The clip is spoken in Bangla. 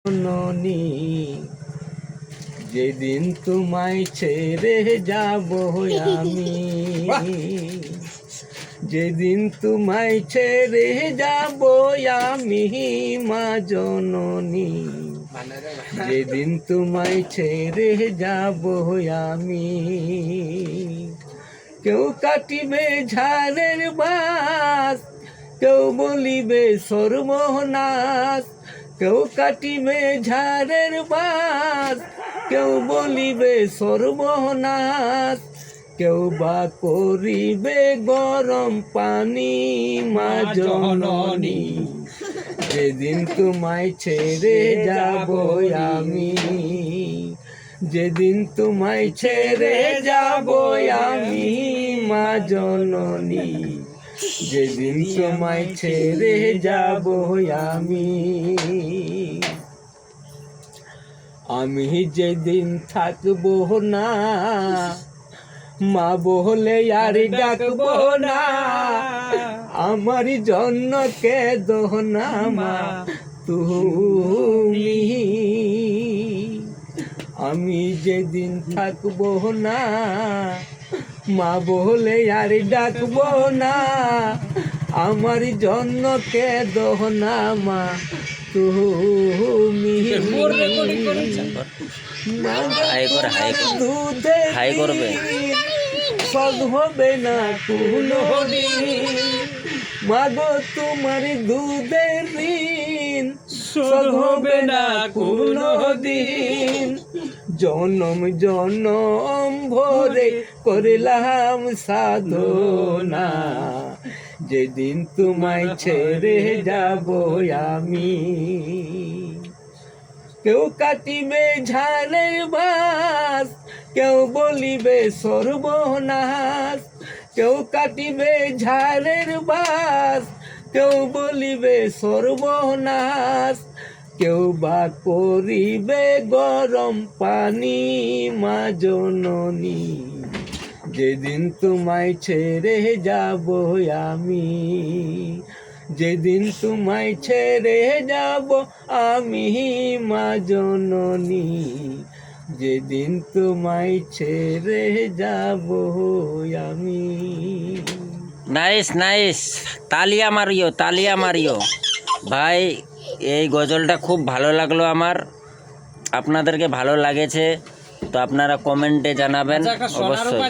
জননী যেদিন তোমায় ছেড়ে যাব আমি, যেদিন তোমায় ছেড়ে যাব আমি মা জননী, যেদিন তোমায় ছেড়ে যাব আমি। কেউ কাটিবে ঝাড়ের বাস, কেউ বলিবে সর্বনাশ, কেউ কাটিবে ঝাড়ের বাস, কেউ বলিবে সর্বনাশ, কেউ বা করিবে গরম পানি মা জননী, যেদিন তোমায় ছেড়ে যাব আমি, যেদিন তোমায় ছেড়ে যাব আমি মা জননী, যেদিন তোমায় ছেড়ে যাব আমি। আমি যেদিন থাকবো না মা বলে আর ডাকবো না, আমার জন্য কেঁদো না মা তুমি। আমি যেদিন থাকবো না মা বলে আর ডাকবো না, আমার জন্য কেঁদো না মা তুমি। দুধে সদ হবে না কোনো দিন, মাগো তোমার দুধের ঋণ শোধ হবে না কোনো দিন। জনম জনম ভরে করলাম সাধনা, যেদিন তোমায় ছেড়ে যাব আমি। কেউ কাটিবে ঝাড়ের বাস, কেউ বলিবে সর্বনাশ, কেউ কাটিবে ঝাড়ের বাস, কেউ বলিবে সর্বনাশ, কেউ বা করিবে গরম পানি মা জননী, যেদিন তোমায় ছেড়ে যাব আমি, যেদিন তোমায় ছেড়ে যাব আমি মা জননী, যেদিন তোমায় ছেড়ে যাব আমি। নাইস নাইস, তালিয়া মারিও, তালিয়া মারিও ভাই। এই গজলটা খুব ভালো লাগলো আমার, আপনাদেরকে ভালো লাগেছে তো আপনারা কমেন্টে জানাবেন অবশ্যই।